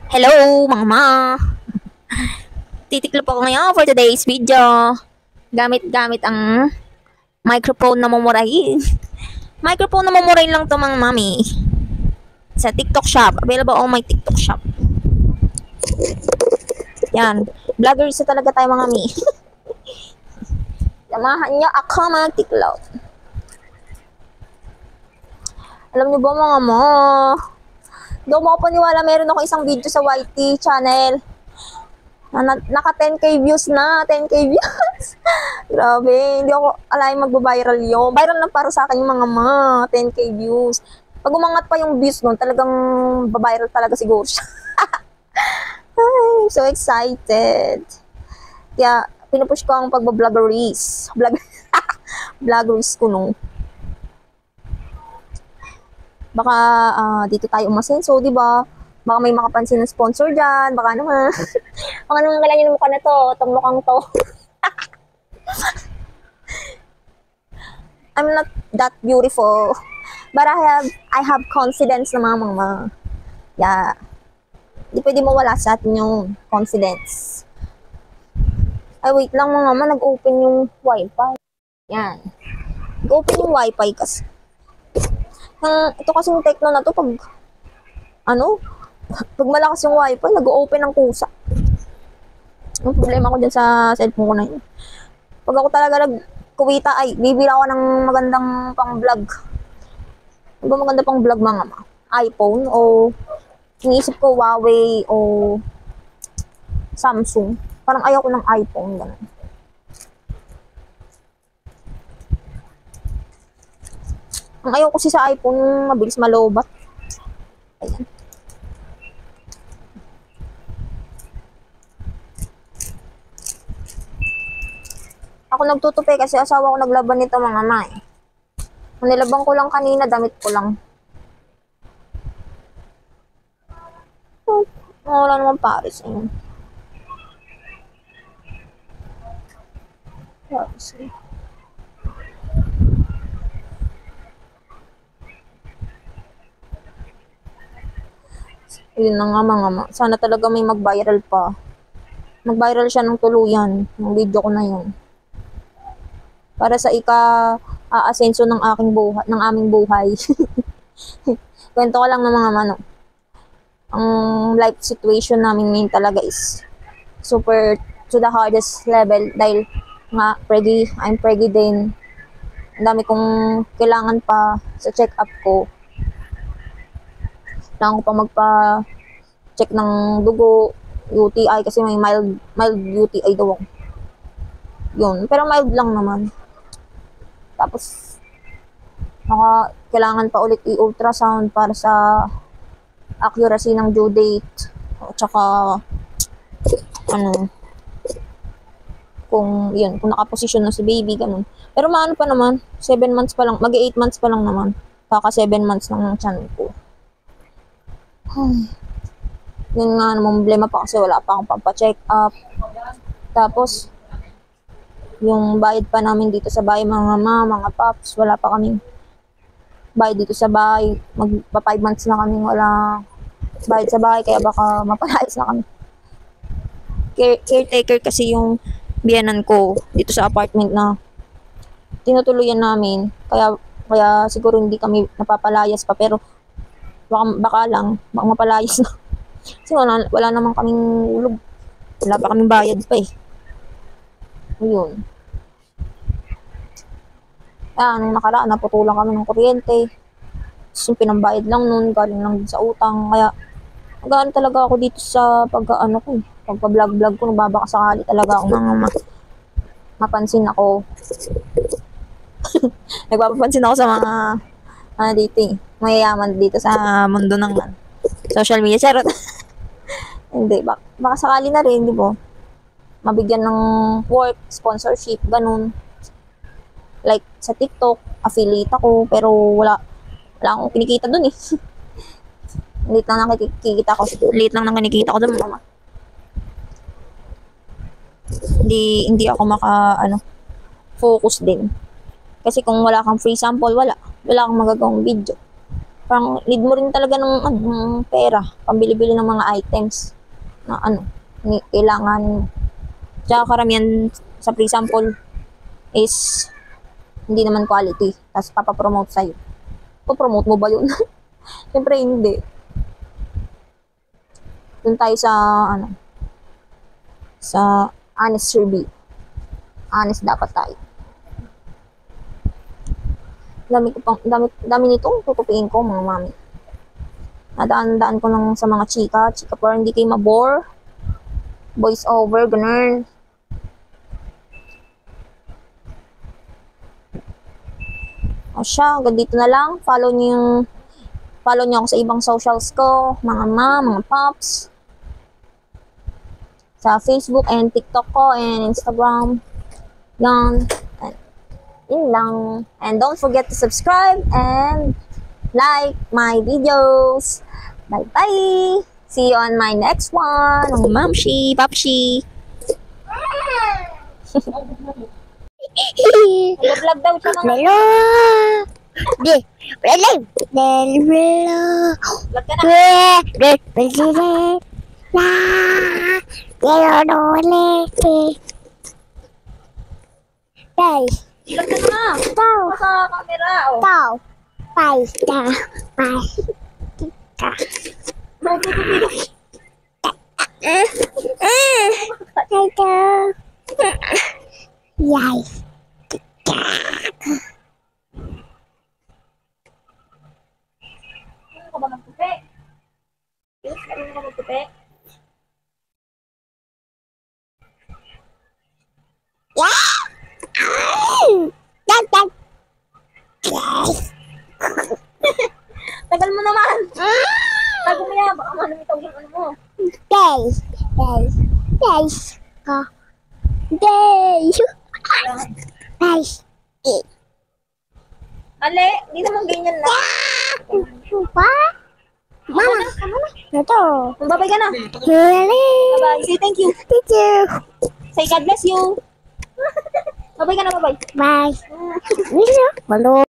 Hello, mga ma! Titiklop ako ngayon for today's video. Gamit-gamit ang microphone na mumurahin. Microphone na mumurahin lang to mga mami. Sa TikTok shop. Available on my TikTok shop. Yan. Vloggers na talaga tayo mga mami. Samahan niyo ako mag-tiklop. Alam niyo ba mga ma? Hindi ako makapaniwala, meron ako isang video sa YT channel. Naka 10k views na, 10k views. Grabe, hindi ako alayin magbabiral yun. Viral na para sa akin yung mga 10k views. Pag umangat pa yung views nun, talagang babiral talaga siguro siya. Ay, so excited. Kaya, pinupush ko ang pagbabloggeries. Vloggeries ko nung. Baka dito tayo umasin. So, di ba? Baka may makapansin ng sponsor dyan. Baka naman. Baka naman kailangan yung mukha na to. Itong mukhang to. I'm not that beautiful. But I have confidence na mga. Yeah. Hindi pwede mawala sa atin yung confidence. Ay, wait lang mga mama. Nag-open yung wifi. Yan. Nag-open yung wifi kasi. Ito kasi yung Tecno na to pag malakas yung wifi, nag-open ng kusa. Ang problema ko dyan sa cellphone ko na yun. Pag ako talaga nag-kuwita, ay, bibila ako ng magandang pang-vlog. Ano ba maganda pang vlog mga ma? iPhone o iniisip ko Huawei o Samsung. Parang ayaw ko ng iPhone. Ganun. Ang ayaw ko sa iPhone, mabilis malobat. Ayan. Ako nagtutupi kasi asawa ko naglaban nito mga ma eh. Ang nilabang ko lang kanina, damit ko lang. Wala naman Paris. Ayun. Paris eh. Yun na nga mga ma. Sana talaga may mag-viral pa. Mag-viral siya ng tuluyan. Yung video ko na yun. Para sa ika-aasenso ng aming buhay. Kwento ko lang ng mga mano. Ang life situation namin ngayon talaga is super to the hardest level dahil nga I'm preggy din. Ang dami kong kailangan pa sa check-up ko. Kailangan ko pa magpa-check ng dugo, UTI kasi may mild UTI daw ako. Yun, pero mild lang naman. Tapos, kailangan pa ulit i-ultrasound para sa accuracy ng due date. O tsaka, kung nakaposisyon na si baby, ganun. Pero maano pa naman, 7 months pa lang, mag-8 months pa lang naman. Kaka 7 months lang ng tiyan ko. Yun nga naman, problema pa kasi wala pa akong pampacheck up. Tapos, yung bayad pa namin dito sa bahay, mga paps, wala pa kaming bayad dito sa bahay. Magpa 5 months na kaming wala bayad sa bahay, kaya baka mapalayas na kami. Caretaker kasi yung biyanan ko dito sa apartment na tinutuluyan namin. Kaya siguro hindi kami napapalayas pa, pero baka mapalayas na. Kasi wala naman kaming ulog. Wala pa kaming bayad pa eh. Ayun. Nung nakaraan, naputulan kami ng kuryente. Tapos yung pinambayad lang nun, galing lang din sa utang. Kaya, nagaan talaga ako dito sa pagpa-vlog ko. Nagbabaka sakali talaga ako mapansin ako. Nagpapapansin ako sa mga dito eh. Mayayaman dito sa mundo ng social media. Charot. Hindi, baka sakali na rin, di ba? Mabigyan ng work, sponsorship, ganun. Like, sa TikTok, affiliate ako, pero wala akong kinikita dun eh. Late lang nakikita ko. Late lang nang kinikita ko dun, mama. Hindi ako focus din. Kasi kung wala kang free sample, wala kang magagawang video. Parang need mo rin talaga ng, ng pera, pambili-bili ng mga items na kailangan mo. Tsaka karamihan sa free sample is hindi naman quality. Tapos papapromote sa'yo. Papromote mo ba yun? Siyempre hindi. Doon tayo sa, sa honest review. Honest dapat tayo. Dami nitong tutupiin ko, mga mami. Nadaan-daan ko lang sa mga chika para hindi kayo mabore. Voice over, ganun. O siya, hanggang dito na lang. Follow niyo ako sa ibang socials ko, mga mga pops. Sa Facebook and TikTok ko and Instagram. Yan. Yun lang. And don't forget to subscribe and like my videos. Bye-bye! See you on my next one. Ang mamshi, papshi. Vlog daw siya mga. Hello. Di. Hello. Hello. Vlog ka na. Guys. Vlog ka na. Tao. Sa camera. Oh. Tao. Pai. Ta. Pai. Ta. Ito. Yay. Ano ka ba magtupi? Yes, ano ka magtupi? Tagal mo naman. Tagal mo yan. Baka manumitaw yung ano mo. Guys. Guys. Guys. Guys. Guys. Ale, di naman ganyan na. Apa? Mama. Ito. Babay ka na. Really? Bye-bye. Say thank you. Thank you. Say God bless you. Babay ka na, babay. Bye. Hello.